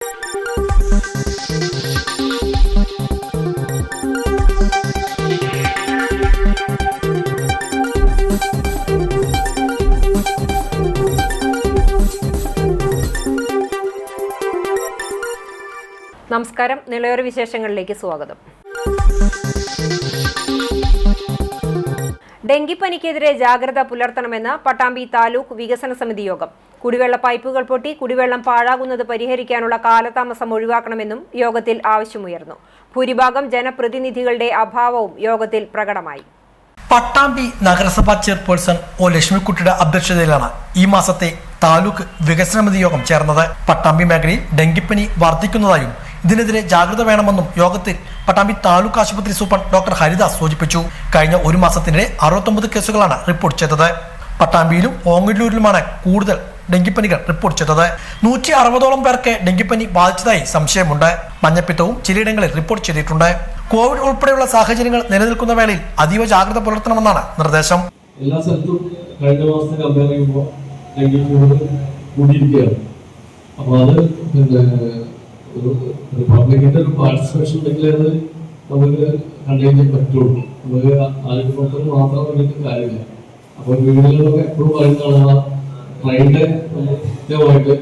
നമസ്കാരം, നിളയോര വിശേഷങ്ങളിലേക്ക് സ്വാഗതം. ഡെങ്കിപ്പനിക്കെതിരെ ജാഗ്രത പുലർത്തണമെന്ന് പട്ടാമ്പി താലൂക്ക് വികസന സമിതി യോഗം. കുടിവെള്ള പൈപ്പുകൾ പൊട്ടി കുടിവെള്ളം പാഴാകുന്നത് പരിഹരിക്കാനുള്ള കാലതാമസം ഒഴിവാക്കണമെന്നും യോഗത്തിൽ ആവശ്യമുയർന്നു. ഭൂരിഭാഗം ജനപ്രതിനിധികളുടെ അഭാവവും യോഗത്തിൽ പ്രകടമായി. പട്ടാമ്പി നഗരസഭാ ചെയർപേഴ്സൺ ഒ ലക്ഷ്മിക്കുട്ടിയുടെ അധ്യക്ഷതയിലാണ് ഈ മാസത്തെ താലൂക്ക് വികസന സമിതി യോഗം ചേർന്നത്. പട്ടാമ്പി മേഖലയിൽ ഡെങ്കിപ്പനി വർദ്ധിക്കുന്നതായും ഇതിനെതിരെ ജാഗ്രത വേണമെന്നും യോഗത്തിൽ പട്ടാമ്പി താലൂക്ക് ആശുപത്രി സൂപ്രണ്ട് ഡോക്ടർ ഹരിദാസ് സൂചിപ്പിച്ചു. കഴിഞ്ഞ ഒരു മാസത്തിനിടെ 69 കേസുകളാണ് റിപ്പോർട്ട് ചെയ്തത്. പട്ടാമ്പിയിലും ഓങ്ങല്ലൂരിലുമാണ് കൂടുതൽ ഡെങ്കിപ്പനികൾ റിപ്പോർട്ട് ചെയ്തത്. 160ഓളം പേർക്ക് ഡെങ്കിപ്പനി ബാധിച്ചതായി സംശയമുണ്ട്. മഞ്ഞപ്പിത്തവും ചിലയിടങ്ങളിൽ റിപ്പോർട്ട് ചെയ്തിട്ടുണ്ട്. കോവിഡ് ഉൾപ്പെടെയുള്ള സാഹചര്യങ്ങൾ നിലനിൽക്കുന്ന വേളയിൽ അതീവ ജാഗ്രത പുലർത്തണമെന്നാണ് നിർദ്ദേശം. എല്ലാ സ്ഥലത്തും കഴിഞ്ഞ മാസത്തെ കമ്പയർ ചെയ്യുമ്പോൾ ഡെങ്കി ഫീവർ കൂടിയിരിക്കുകയാണ്. അപ്പോൾ അത് പബ്ലിക്കിന്റെ ഒരു പാർട്ടിസിപ്പേഷൻ ഉണ്ടെങ്കിൽ അത് നമുക്ക് കണ്ടെയ്ൻ ചെയ്യാൻ പറ്റുള്ളൂ. നമുക്ക് ആരോഗ്യപ്രവർത്തകർ മാത്രം വേണ്ടിയിട്ട് കാര്യമില്ല. അപ്പോൾ വീടുകളിലൊക്കെ എപ്പോഴും പറയുന്നതാണ് ട്രൈഡ് കൃത്യമായിട്ട്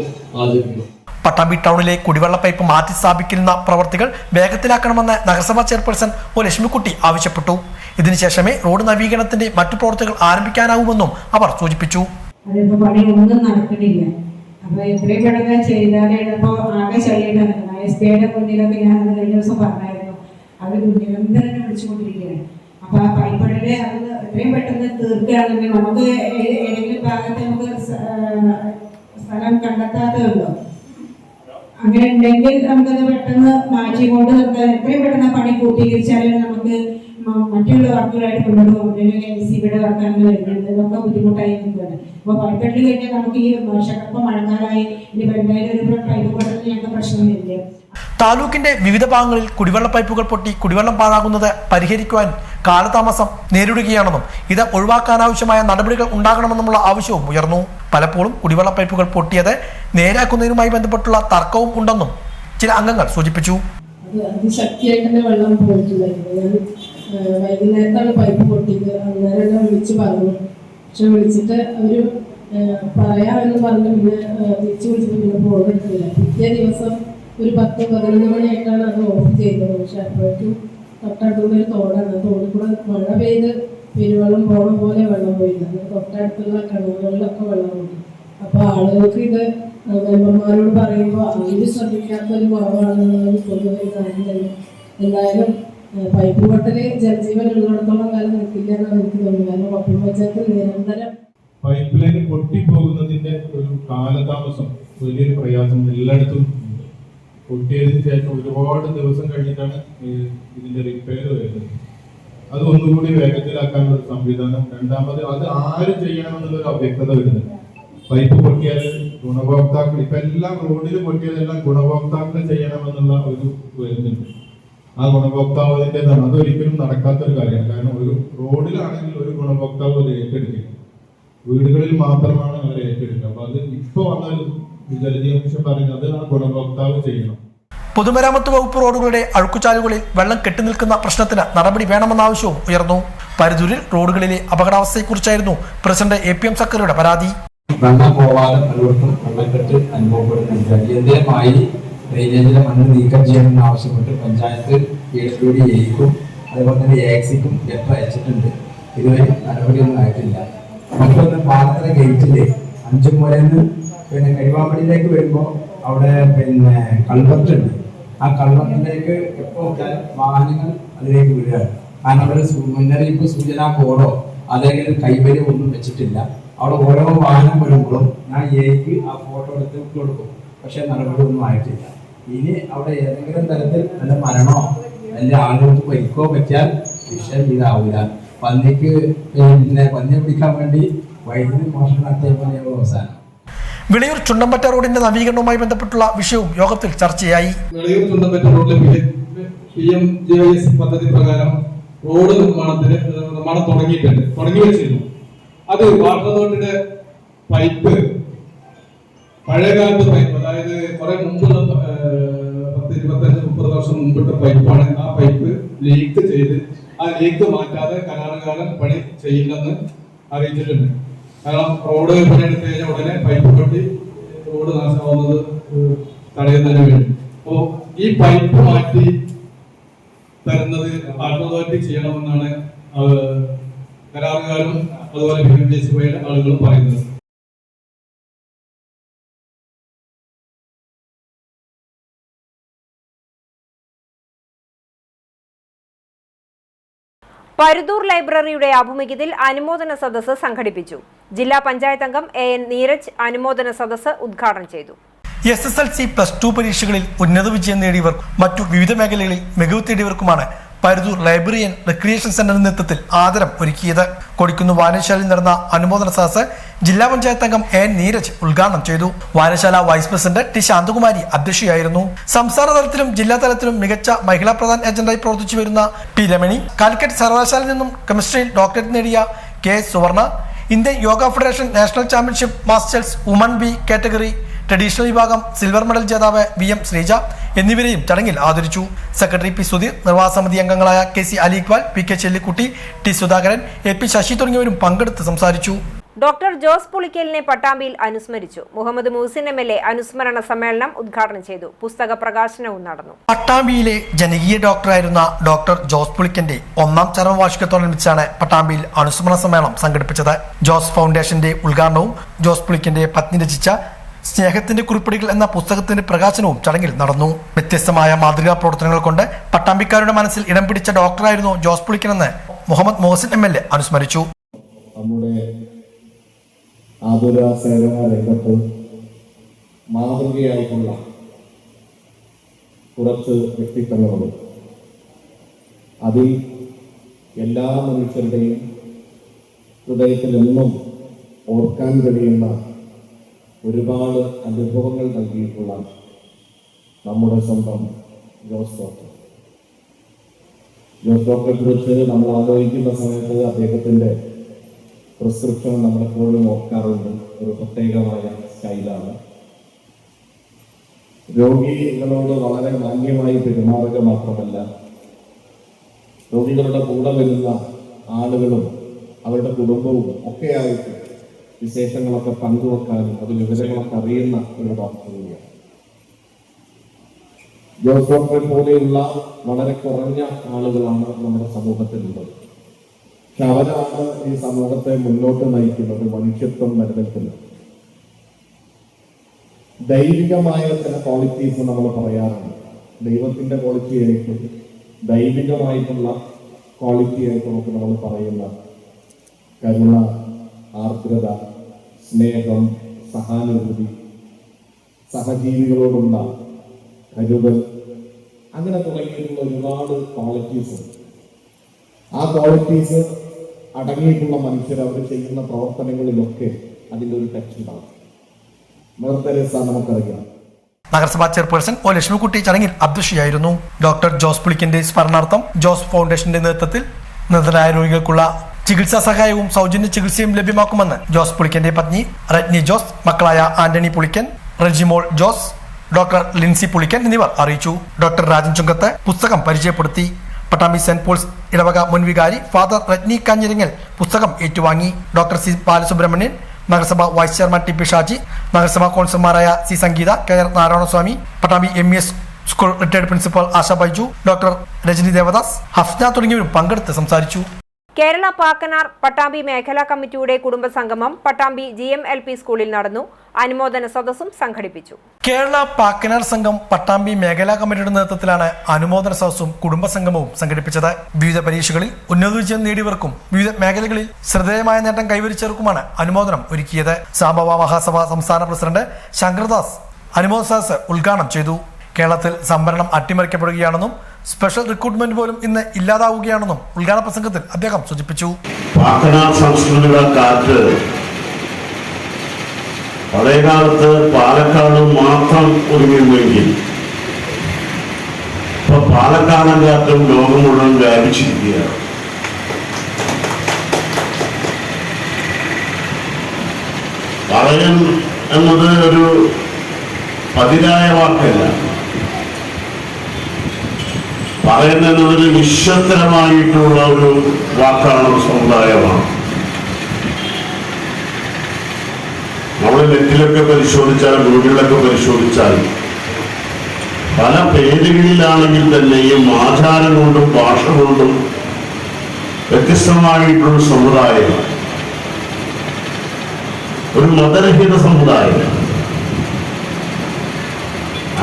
ആചരിക്കണം. പട്ടാമ്പി ടൗണിലെ കുടിവെള്ള പൈപ്പ് മാറ്റി സ്ഥാപിക്കുന്ന പ്രവർത്തികൾ വേഗത്തിലാക്കണമെന്ന് നഗരസഭാ ചെയർപേഴ്സൺ ഒ ലക്ഷ്മിക്കുട്ടി ആവശ്യപ്പെട്ടു. ഇതിനുശേഷമേ റോഡ് നവീകരണത്തിന്റെ മറ്റു പ്രവർത്തികൾ ആരംഭിക്കാനാവുമെന്നും അവർ സൂചിപ്പിച്ചു. പണിയൊന്നും നടക്കുന്നില്ല. അപ്പൊ എത്രയും പെട്ടെന്ന് ചെയ്താലേ ആകെ ചെയ്യേണ്ടത്. എസ്ബിഐയുടെ മുന്നിലൊക്കെ ഞാൻ കഴിഞ്ഞ ദിവസം പറഞ്ഞായിരുന്നു, അവർ നിരന്തരം വിളിച്ചുകൊണ്ടിരിക്കുകയാണ്. അപ്പൊ ആ പൈപ്പടിലെ അത് എത്രയും പെട്ടെന്ന് തീർക്കുകയാണെങ്കിൽ നമുക്ക് ഏതെങ്കിലും ഭാഗത്ത് നമുക്ക് സ്ഥലം കണ്ടെത്താത്തേ ഉള്ളൂ. അങ്ങനെ ഉണ്ടെങ്കിൽ നമുക്കത് പെട്ടെന്ന് മാറ്റിക്കൊണ്ട് നമുക്ക് എത്രയും പെട്ടെന്ന് പണി പൂർത്തീകരിച്ചാലേ നമുക്ക് മറ്റുള്ള വർക്കുകളായിട്ട് മുന്നോട്ട് പോകുന്നത്. LCBയുടെ വർക്കാണ് വരുന്നത്, ഇതൊക്കെ ബുദ്ധിമുട്ടായി നിൽക്കുകയാണ്. അപ്പോൾ പൈപ്പെട്ടി കഴിഞ്ഞാൽ നമുക്ക് ഈ വർഷക്കപ്പം മഴക്കാലമായി ഇനി എന്തായാലും ഒരു പൈപ്പ് പടത്തിൽ ഞങ്ങൾക്ക് പ്രശ്നമില്ല. താലൂക്കിന്റെ വിവിധ ഭാഗങ്ങളിൽ കുടിവെള്ള പൈപ്പുകൾ പൊട്ടി കുടിവെള്ളം പാഴാകുന്നത് പരിഹരിക്കുവാൻ കാലതാമസം നേരിടുകയാണെന്നും ഇത് ഒഴിവാക്കാനാവശ്യമായ നടപടികൾ ഉണ്ടാകണമെന്നുമുള്ള ആവശ്യവും ഉയർന്നു. പലപ്പോഴും കുടിവെള്ള പൈപ്പുകൾ പൊട്ടിയത് നേരാക്കുന്നതിനുമായി ബന്ധപ്പെട്ടുള്ള തർക്കവും ഉണ്ടെന്നും ചില അംഗങ്ങൾ സൂചിപ്പിച്ചു. അതിശക്തിയായിട്ട് വെള്ളം പോയിട്ടുണ്ടായിരുന്നു. ഞാൻ വൈകുന്നേരത്താണ് പൈപ്പ് പൊട്ടിയത്. അന്നേരം വിളിച്ച് പറഞ്ഞു. പക്ഷെ വിളിച്ചിട്ട് അവര് പറയാമെന്ന് പറഞ്ഞു. പിന്നെ തിരിച്ചു വിളിച്ചിട്ട് പിന്നെ ഫോൺ എടുത്തില്ല. പിറ്റേ ദിവസം ഒരു 10-11 മണിയായിട്ടാണ് അത് ഓഫ് ചെയ്തത്. പക്ഷെ അപ്പോഴേക്കും തൊട്ടടുത്തുള്ള ഒരു തോടാണ്. തോടിൽ കൂടെ മഴ പെയ്ത് പെരുവെള്ളം പോണ പോലെ വെള്ളം പോയിരുന്നു. തൊട്ടടുത്തുള്ള കിണറുകളിലൊക്കെ വെള്ളം പോയി. അപ്പോൾ ആളുകൾക്ക് ഇത് മെമ്പർമാരോട് പറയുമ്പോൾ ഇത് ശ്രദ്ധിക്കാത്തൊരു കുറവാണെന്നുള്ളത് പൊതുവെ കാര്യം തന്നെ. എന്തായാലും പൈപ്പ് പൊട്ടല് ജലജീവൻ ഉള്ളിടത്തോളം കാലം നിൽക്കില്ല എന്നാണ് എനിക്ക് തോന്നുന്നത്. കാരണം പപ്പും പഞ്ചായത്ത് നിരന്തരം പൈപ്പ് ലൈൻ പൊട്ടിപ്പോകുന്നതിന്റെ ഒരു കാലതാമസം വലിയൊരു പ്രയാസം എല്ലായിടത്തും ഉണ്ട്. പൊട്ടിയതിന് ശേഷം ഒരുപാട് ദിവസം കഴിഞ്ഞിട്ടാണ് ഇതിന്റെ റിപ്പയർ വരുന്നത്. അത് ഒന്നുകൂടി വേഗത്തിലാക്കാനുള്ള ഒരു സംവിധാനം. രണ്ടാമത് അത് ആര് ചെയ്യണമെന്നുള്ളൊരു അവ്യക്തത വരുന്നത്. പൈപ്പ് പൊട്ടിയാൽ ഗുണഭോക്താക്കൾ, ഇപ്പൊ എല്ലാം റോഡിൽ പൊട്ടിയതെല്ലാം ഗുണഭോക്താക്കൾ ചെയ്യണമെന്നുള്ള ഒരു വരുന്നുണ്ട്. ആ ഗുണഭോക്താവിൻ്റെതാണ്. അതൊരിക്കലും നടക്കാത്തൊരു കാര്യമാണ്. കാരണം ഒരു റോഡിലാണെങ്കിൽ ഒരു ഗുണഭോക്താവ് അത് ഏറ്റെടുക്കുക, വീടുകളിൽ മാത്രമാണ് അവർ ഏറ്റെടുക്കുക. അപ്പൊ അത് ഇപ്പൊ വന്നൊരു ജലജീവൻ മിഷൻ പറയുന്നത് ആ ഗുണഭോക്താവ് ചെയ്യണം. പൊതുമരാമത്ത് വകുപ്പ് റോഡുകളുടെ അഴുക്കുചാലുകളിൽ വെള്ളം കെട്ടിനിൽക്കുന്ന പ്രശ്നത്തിന് നടപടി വേണമെന്ന ആവശ്യവും ഉയർന്നു. പരുതൂരിൽ റോഡുകളിലെ അപകടാവസ്ഥയെക്കുറിച്ചായിരുന്നു പ്രസിഡന്റ് APM സക്കറിയുടെ പരാതി. വെള്ളം പോവാതെ പലർക്കും വെള്ളക്കെട്ട് അനുഭവപ്പെടുന്നുണ്ട്. അടിയന്തരമായി ഡ്രെയിനേജിലെ മണ്ണ് നീക്കം ചെയ്യണമെന്ന് ആവശ്യപ്പെട്ട് പഞ്ചായത്ത് PWD എയ്ക്കും അതുപോലെ തന്നെ AXIക്കും ലെറ്റർ അയച്ചിട്ടുണ്ട്. ഇതുവരെ നടപടിയൊന്നും ആയിട്ടില്ല. മറ്റൊന്ന് പാലത്തറ ഗേറ്റില് 5 മൂലന്ന് പിന്നെ കരിവാമ്പടിയിലേക്ക് വരുമ്പോൾ അവിടെ പിന്നെ കൾവർട്ടുണ്ട്. ആ കൾവർട്ടിലേക്ക് എപ്പോൾ വാഹനങ്ങൾ അതിലേക്ക് വീഴുകയാണ്. കാരണം അവിടെ മുന്നറിയിപ്പ് സൂചനാ ബോർഡോ അല്ലെങ്കിൽ കൈവരി ഒന്നും വെച്ചിട്ടില്ല. അവിടെ ഓരോ വാഹനം വരുമ്പോഴും ഞാൻ AIക്ക് ആ ഫോട്ടോ എടുത്ത് കൊടുക്കും. പക്ഷെ നടപടി ഒന്നും ആയിട്ടില്ല. ഇനി അവിടെ ഏതെങ്കിലും തരത്തിൽ നല്ല മരണമോ നല്ല ആളുകൾക്ക് പരിക്കോ പറ്റിയാൽ വിഷയം ഇതാവില്ല. പന്നിക്ക് പിന്നെ പന്നിയെ പിടിക്കാൻ വേണ്ടി വൈദ്യുതി മോഷണം നടത്തിയ പോലെ അവസാനം. വിളയൂർ ചുണ്ടമ്പറ്റ റോഡിന്റെ നവീകരണവുമായി ബന്ധപ്പെട്ടുള്ള വിഷയവും യോഗത്തിൽ ചർച്ചയായി. വിളയൂർ ചുണ്ടമ്പറ്റ റോഡിലെ PMGIS പദ്ധതി പ്രകാരം റോഡ് നിർമ്മാണം തുടങ്ങി വെച്ചിരുന്നു. അത് വാട്ടർ അതോറിറ്റിയുടെ പൈപ്പ് പഴയകാലത്ത് പൈപ്പ്, അതായത് അതായത് കുറെ മുമ്പുള്ള 10-25-30 വർഷം മുമ്പിട്ട പൈപ്പാണ്. ആ പൈപ്പ് ലീക്ക് ചെയ്ത് ആ ലീക്ക് മാറ്റാതെ കരാറുകാരൻ പണി ചെയ്യില്ലെന്ന് അറിയിച്ചിട്ടുണ്ട്. കാരണം റോഡ് പണിയെടുത്ത് കഴിഞ്ഞാൽ ഉടനെ പൈപ്പ് പൊട്ടി റോഡ് നാശമാവുന്നത് തടയുന്നതിന് വേണ്ടി. അപ്പോ ഈ പൈപ്പ് മാറ്റി തരുന്നത് വാട്ടർ അതോറിറ്റി ചെയ്യണമെന്നാണ് കരാറുകാരും അതുപോലെ BMJCYയുടെ ആളുകളും പറയുന്നത്. പരുതൂർ ലൈബ്രറിയുടെ ആഭിമുഖ്യത്തിൽ അനുമോദന സദസ്സ് സംഘടിപ്പിച്ചു. ജില്ലാ പഞ്ചായത്ത് അംഗം AN നീരജ് അനുമോദന സദസ്സ് ഉദ്ഘാടനം ചെയ്തു. SSLC +2 പരീക്ഷകളിൽ ഉന്നത വിജയം നേടിയവർക്കും മറ്റു വിവിധ മേഖലകളിൽ മികവ് നേടിയവർക്കുമാണ് പരുതൂർ ലൈബ്രറി ആൻഡ് റിക്രിയേഷൻ സെന്ററിന്റെ നേതൃത്വത്തിൽ ആദരം ഒരുക്കിയത്. കൊടിക്കുന്ന് വായനശാലയിൽ നടന്ന അനുമോദന സദസ്സ് ജില്ലാ പഞ്ചായത്ത് അംഗം AN നീരജ് ഉദ്ഘാടനം ചെയ്തു. വായനശാല വൈസ് പ്രസിഡന്റ് T ശാന്തകുമാരി അധ്യക്ഷയായിരുന്നു. സംസ്ഥാന തലത്തിലും ജില്ലാ തലത്തിലും മികച്ച മഹിളാ പ്രധാന ഏജന്റായി പ്രവർത്തിച്ചു വരുന്ന P രമണി, കാലിക്കറ്റ് സർവകലാശാലയിൽ നിന്നും കെമിസ്ട്രിയിൽ ഡോക്ടറേറ്റ് നേടിയ KS സുവർണ, Indian yoga federation national championship masters woman B category traditional വിഭാഗം സിൽവർ മെഡൽ ജേതാവ് VM ശ്രീജ എന്നിവരെയും ചടങ്ങിൽ ആദരിച്ചു. സെക്രട്ടറി P സുധീർ, നിർവാഹക സമിതി അംഗങ്ങളായ KC Ali Iqbal, PK Chellikutty, T Sudhakaran, AP Sasi തുടങ്ങിയവരും പങ്കെടുത്ത് സംസാരിച്ചു. ഡോക്ടർ ജോസ് പുളിക്കലിനെ പട്ടാമ്പിയിൽ അനുസ്മരിച്ചു. മുഹമ്മദ് മുഹസിൻ MLA അനുസ്മരണ സമ്മേളനം ഉദ്ഘാടനം ചെയ്തു. പുസ്തക പ്രകാശനവും നടന്നു. പട്ടാമ്പിയിലെ ജനകീയ ഡോക്ടറായിരുന്ന ഡോക്ടർ ജോസ് പുളിക്കന്റെ 1ാം ചരമവാർഷികത്തോടനുബന്ധിച്ചാണ് പട്ടാമ്പിയിൽ അനുസ്മരണ സമ്മേളനം സംഘടിപ്പിച്ചത്. ജോസ് ഫൗണ്ടേഷന്റെ ഉദ്ഘാടനവും ജോസ് പുളിക്കന്റെ പത്നി രചിച്ച സ്നേഹത്തിന്റെ കുറിപ്പടികൾ എന്ന പുസ്തകത്തിന്റെ പ്രകാശനവും ചടങ്ങിൽ നടന്നു. വ്യത്യസ്തമായ മാതൃകാ പ്രവർത്തനങ്ങൾ കൊണ്ട് പട്ടാമ്പിക്കാരുടെ മനസ്സിൽ ഇടം പിടിച്ച ഡോക്ടറായിരുന്നു ജോസ് പുളിക്കനെന്ന് മുഹമ്മദ് മുഹസിൻ MLA അനുസ്മരിച്ചു. നമ്മുടെ ആതുര സേവന രംഗത്ത് മാതൃകയായിട്ടുള്ള കുറച്ച് വ്യക്തിത്വങ്ങളും അതിൽ എല്ലാ മനുഷ്യരുടെയും ഹൃദയത്തിൽ എന്നും ഓർക്കാൻ കഴിയുന്ന ഒരുപാട് അനുഭവങ്ങൾ നൽകിയിട്ടുള്ള നമ്മുടെ സ്വന്തം ജോസ് ഡോക്ടറെ കുറിച്ച് നമ്മൾ ആലോചിക്കുന്ന സമയത്ത് അദ്ദേഹത്തിൻ്റെ പ്രിസ്ക്രിപ്ഷൻ നമ്മളെപ്പോഴും ഓർക്കാറുണ്ട്. ഒരു പ്രത്യേകമായ സ്റ്റൈലാണ്. രോഗികളോട് വളരെ മാന്യമായി പെരുമാറുക മാത്രമല്ല, രോഗികളുടെ കൂടെ വരുന്ന ആളുകളും അവരുടെ കുടുംബവും ഒക്കെയായിട്ട് വിശേഷങ്ങളൊക്കെ പങ്കുവെക്കാനും അത് വിവരങ്ങളൊക്കെ അറിയുന്ന ഒരു ഡോക്ടർ കൂടിയാണ്. ജോസ് ഡോക്ടറെ പോലെയുള്ള വളരെ കുറഞ്ഞ ആളുകളാണ് നമ്മുടെ സമൂഹത്തിലുള്ളത്. പക്ഷെ അവരാണ് ഈ സമൂഹത്തെ മുന്നോട്ട് നയിക്കുന്നത്, മനുഷ്യത്വം നിലനിൽക്കുന്നത്. ദൈവികമായ ചില ക്വാളിറ്റീസ് നമ്മൾ പറയാറുണ്ട്. ദൈവത്തിന്റെ ക്വാളിറ്റി ആയിട്ടും ദൈവികമായിട്ടുള്ള ക്വാളിറ്റി ആയിട്ട് നമുക്ക് നമ്മൾ പറയുന്ന കരുണ, ആർദ്രത, സ്നേഹം, സഹാനുഭൂതി, സഹജീവികളോടുള്ള കരുതൽ, അങ്ങനെ തുടങ്ങിയിട്ടുള്ള ഒരുപാട് ക്വാളിറ്റീസ് ഉണ്ട്. ആ ക്വാളിറ്റീസ് അടങ്ങിയിട്ടുള്ള മനുഷ്യർ അവർ ചെയ്യുന്ന പ്രവർത്തനങ്ങളിലൊക്കെ അതിൻ്റെ ഒരു ടച്ച് ഉണ്ടാവും. മദർ തെരേസ നമുക്കറിയാം. നഗരസഭാ ചെയർപേഴ്സൺ O ലക്ഷ്മിക്കുട്ടി ചടങ്ങിൽ അധ്യക്ഷയായിരുന്നു. ഡോക്ടർ ജോസ് പുളിക്കന്റെ സ്മരണാർത്ഥം ജോസ് ഫൗണ്ടേഷന്റെ നേതൃത്വത്തിൽ നിർധനരായ രോഗികൾക്കുള്ള ചികിത്സാ സഹായവും സൗജന്യ ചികിത്സയും ലഭ്യമാക്കുമെന്ന് ജോസ് പുളിക്കന്റെ പത്നി രജ്ഞി ജോസ്, മക്കളായ ആന്റണി പുളിക്കൻ, റെജിമോൾ ജോസ്, ഡോക്ടർ ലിൻസി പുളിക്കൻ എന്നിവർ അറിയിച്ചു. ഡോക്ടർ രാജൻ ചുങ്കത്ത് പുസ്തകം പരിചയപ്പെടുത്തി. പട്ടാമ്പി സെന്റ് പോൾസ് ഇടവക മുൻ വികാരി ഫാദർ രജ്ഞി കാഞ്ഞിരങ്ങൽ പുസ്തകം ഏറ്റുവാങ്ങി. ഡോക്ടർ C ബാലസുബ്രഹ്മണ്യൻ, നഗരസഭ വൈസ് ചെയർമാൻ TP ഷാജി, നഗരസഭാ കൗൺസിലർമാരായ C Sangeetha, KR Narayanaswamy, Pattambi MES school retired principal Asha Baiju, doctor Rajani Devadas, Hafna തുടങ്ങിയവരും പങ്കെടുത്ത് സംസാരിച്ചു. കേരള പാക്കനാർ പട്ടാമ്പി മേഖലാ കമ്മിറ്റിയുടെ കുടുംബസംഗമം പട്ടാമ്പി GMLP സ്കൂളിൽ നടന്നു. അനുമോദന സദസ്സും സംഘടിപ്പിച്ചു. കേരള പാക്കനാർ സംഘം പട്ടാമ്പി മേഖലാ കമ്മിറ്റിയുടെ നേതൃത്വത്തിലാണ് അനുമോദന സദസ്സും കുടുംബസംഗമവും സംഘടിപ്പിച്ചത്. വിവിധ പരീക്ഷകളിൽ ഉന്നത വിജയം നേടിയവർക്കും വിവിധ മേഖലകളിൽ ശ്രദ്ധേയമായ നേട്ടം കൈവരിച്ചവർക്കുമാണ് അനുമോദനം ഒരുക്കിയത്. സാംബവ മഹാസഭ സംസ്ഥാന പ്രസിഡന്റ് ശങ്കർദാസ് അനുമോദന സദസ്സ് ഉദ്ഘാടനം ചെയ്തു. കേരളത്തിൽ സംവരണം അട്ടിമറിക്കപ്പെടുകയാണെന്നും സ്പെഷ്യൽ റിക്രൂട്ട്മെന്റ് പോലും ഇന്ന് ഇല്ലാതാവുകയാണെന്നും ഉദ്ഘാടന പ്രസംഗത്തിൽ അദ്ദേഹം സൂചിപ്പിച്ചു. പാക്കനാർ സംസ്കൃതിയുടെ കാറ്റ് പഴയകാലത്ത് പാലക്കാട് മാത്രം ഒതുങ്ങിയിരുന്നെങ്കിൽ ഇപ്പൊ പാലക്കാടൻ കാറ്റും ലോകം മുഴുവൻ വ്യാപിച്ചിരിക്കുകയാണ്. പറയൻ എന്നത് ഒരു പതിരായ വാക്കല്ല, പറയുന്നത് ഒരു വിശ്വസ്തരമായിട്ടുള്ള ഒരു വാക്കാണ്, സമുദായമാണ്. നമ്മൾ നെറ്റിലൊക്കെ പരിശോധിച്ചാൽ, ഗൂഗിളിലൊക്കെ പരിശോധിച്ചാൽ പല പേരുകളിലാണെങ്കിൽ തന്നെയും ആചാരം കൊണ്ടും ഭാഷ കൊണ്ടും വ്യത്യസ്തമായിട്ടുള്ള സമുദായം, ഒരു മതരഹിത സമുദായം.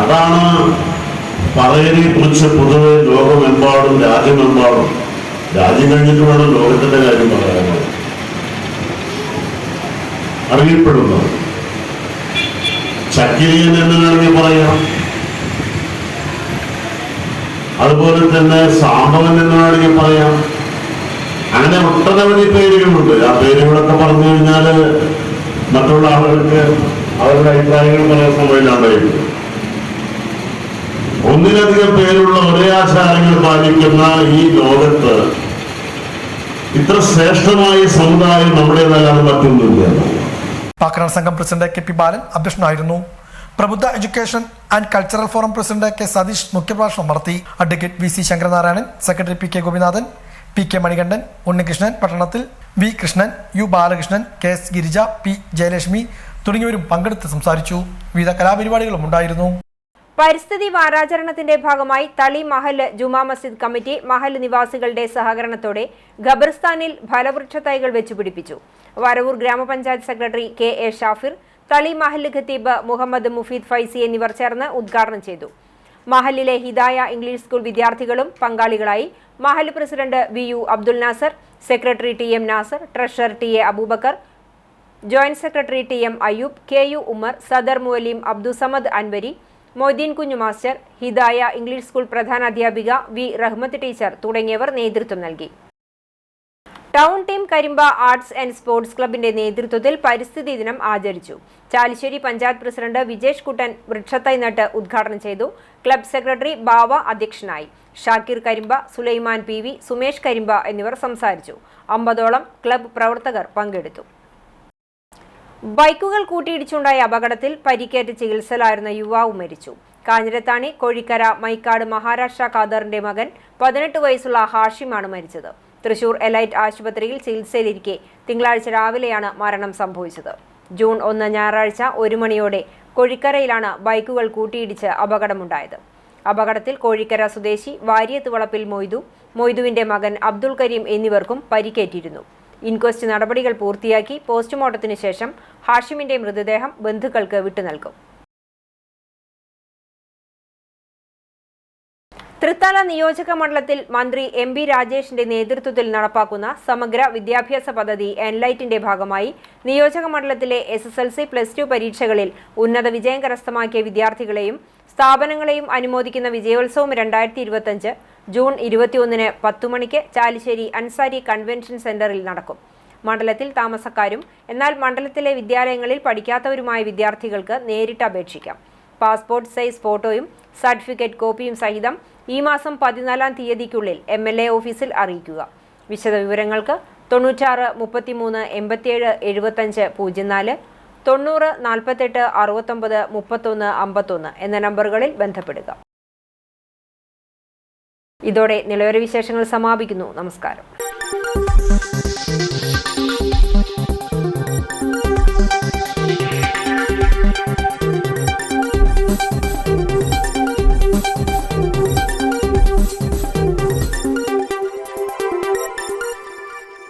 അതാണ് പറയനെ കുറിച്ച് പൊതുവെ ലോകമെമ്പാടും രാജ്യമെമ്പാടും, രാജ്യം കഴിഞ്ഞിട്ട് വേണം ലോകത്തിന്റെ കാര്യം പറയാനാണ്, അറിയപ്പെടുന്നത്. ചക്കിലിയൻ എന്ന് വേണമെങ്കിൽ പറയാം, അതുപോലെ തന്നെ സാമ്പവൻ എന്ന് വേണമെങ്കിൽ പറയാം. അങ്ങനെ ഒട്ടനവധി പേരുകളുണ്ട്. ആ പേരുകളൊക്കെ പറഞ്ഞു കഴിഞ്ഞാൽ മറ്റുള്ള ആളുകൾക്ക് അവരുടെ അഭിപ്രായങ്ങൾ പറയാൻ സമയമില്ലാണ്ടായിരുന്നു. ഒന്നിലധികം പേരുള്ള ഒരേ ആചാരങ്ങൾ പാലിക്കുന്ന ഈ ലോകത്ത് ഇത്ര ശ്രേഷ്ഠമായ സമുദായം നമ്മുടേതല്ലാതെ മറ്റൊന്നുമില്ല. പാക്കനാട് സംഘം പ്രസിഡന്റ് കെ പി ബാലൻ അധ്യക്ഷനായിരുന്നു. Prabuddha education and cultural forum president K Sathish മുഖ്യപ്രഭാഷണം നടത്തി. Advocate V C Sankaranarayanan, secretary P K Gopinathan, P K Manikandan, Unnikrishnan പട്ടണത്തിൽ, V Krishnan, U Balakrishnan, K S Girija, P Jayalakshmi തുടങ്ങിയവരും പങ്കെടുത്ത് സംസാരിച്ചു. വിവിധ കലാപരിപാടികളും ഉണ്ടായിരുന്നു. പരിസ്ഥിതി വാരാചരണത്തിന്റെ ഭാഗമായി തളി മഹല്ല് ജുമാ മസ്ജിദ് കമ്മിറ്റി മഹല്ല് നിവാസികളുടെ സഹകരണത്തോടെ ഖബർസ്ഥാനിൽ ഫലവൃക്ഷ തൈകൾ വെച്ചുപിടിപ്പിച്ചു. വരവൂർ ഗ്രാമപഞ്ചായത്ത് സെക്രട്ടറി കെ എ ഷാഫിർ, തളി മഹല്ല് ഖത്തീബ് മുഹമ്മദ് മുഫീദ് ഫൈസി എന്നിവർ ചേർന്ന് ഉദ്ഘാടനം ചെയ്തു. മഹല്ലിലെ ഹിദായ ഇംഗ്ലീഷ് സ്കൂൾ വിദ്യാർത്ഥികളും പങ്കാളികളായി. മഹല്ല് president V U Abdul Nasar, secretary T M Nasar, treasurer T A Abubakar, joint secretary T M Ayyub, K U Umar, സദർ മുഅല്ലിം Abdussamad Anvari, Moideen Kunju master, Hidaya English school പ്രധാനാധ്യാപിക വി റഹ്മത്ത് ടീച്ചർ തുടങ്ങിയവർ നേതൃത്വം നൽകി. Town team Karimba arts and sports ക്ലബിന്റെ നേതൃത്വത്തിൽ പരിസ്ഥിതി ദിനം ആചരിച്ചു. ചാലിശ്ശേരി പഞ്ചായത്ത് പ്രസിഡന്റ് വിജേഷ് കുട്ടൻ വൃക്ഷത്തൈ നട്ട് ഉദ്ഘാടനം ചെയ്തു. ക്ലബ് സെക്രട്ടറി ബാവ അധ്യക്ഷനായി. ഷാക്കിർ കരിമ്പ, സുലൈമാൻ പി വി, സുമേഷ് കരിമ്പ എന്നിവർ സംസാരിച്ചു. 50ഓളം ക്ലബ് പ്രവർത്തകർ പങ്കെടുത്തു. ബൈക്കുകൾ കൂട്ടിയിടിച്ചുണ്ടായ അപകടത്തിൽ പരിക്കേറ്റ് ചികിത്സയിലായിരുന്ന യുവാവ് മരിച്ചു. കാഞ്ഞിരത്താണി കോഴിക്കര മൈക്കാട് മഹാരാഷ്ട്ര ഖാദറിന്റെ മകൻ 18 വയസ്സുള്ള ഹാഷിമാണ് മരിച്ചത്. തൃശൂർ എലൈറ്റ് ആശുപത്രിയിൽ ചികിത്സയിലിരിക്കെ തിങ്കളാഴ്ച രാവിലെയാണ് മരണം സംഭവിച്ചത്. ജൂൺ 1 ഞായറാഴ്ച 1 മണിയോടെ കോഴിക്കരയിലാണ് ബൈക്കുകൾ കൂട്ടിയിടിച്ച് അപകടമുണ്ടായത്. അപകടത്തിൽ കോഴിക്കര സ്വദേശി വാര്യത്ത് വളപ്പിൽ മൊയ്തുവിന്റെ മകൻ അബ്ദുൾ കരീം എന്നിവർക്കും പരിക്കേറ്റിരുന്നു. ഇൻക്വസ്റ്റ് നടപടികൾ പൂർത്തിയാക്കി പോസ്റ്റ്മോർട്ടത്തിന് ശേഷം ഹാഷിമിന്റെ മൃതദേഹം ബന്ധുക്കൾക്ക് വിട്ടുനൽകും. തൃത്താല നിയോജക മണ്ഡലത്തിൽ മന്ത്രി എം ബി രാജേഷിന്റെ നേതൃത്വത്തിൽ നടപ്പാക്കുന്ന സമഗ്ര വിദ്യാഭ്യാസ പദ്ധതി എൻലൈറ്റിന്റെ ഭാഗമായി നിയോജക മണ്ഡലത്തിലെ SSLC +2 പരീക്ഷകളിൽ ഉന്നത വിജയം കരസ്ഥമാക്കിയ വിദ്യാർത്ഥികളെയും സ്ഥാപനങ്ങളെയും അനുമോദിക്കുന്ന വിജയോത്സവം 2025 ജൂൺ 21 10 മണിക്ക് ചാലിശ്ശേരി അൻസാരി കൺവെൻഷൻ സെന്ററിൽ നടക്കും. മണ്ഡലത്തിൽ താമസക്കാരും എന്നാൽ മണ്ഡലത്തിലെ വിദ്യാലയങ്ങളിൽ പഠിക്കാത്തവരുമായ വിദ്യാർത്ഥികൾക്ക് നേരിട്ട് അപേക്ഷിക്കാം. പാസ്പോർട്ട് സൈസ് ഫോട്ടോയും സർട്ടിഫിക്കറ്റ് കോപ്പിയും സഹിതം ഈ മാസം 14-ാം തീയതിക്കുള്ളിൽ MLA ഓഫീസിൽ അറിയിക്കുക. വിശദവിവരങ്ങൾക്ക് 96 33 87 75 04, 90 48 69 31 51 എന്ന നമ്പറുകളിൽ ബന്ധപ്പെടുക. ഇതോടെ നിലവര വിശേഷങ്ങൾ സമാപിക്കുന്നു. നമസ്കാരം.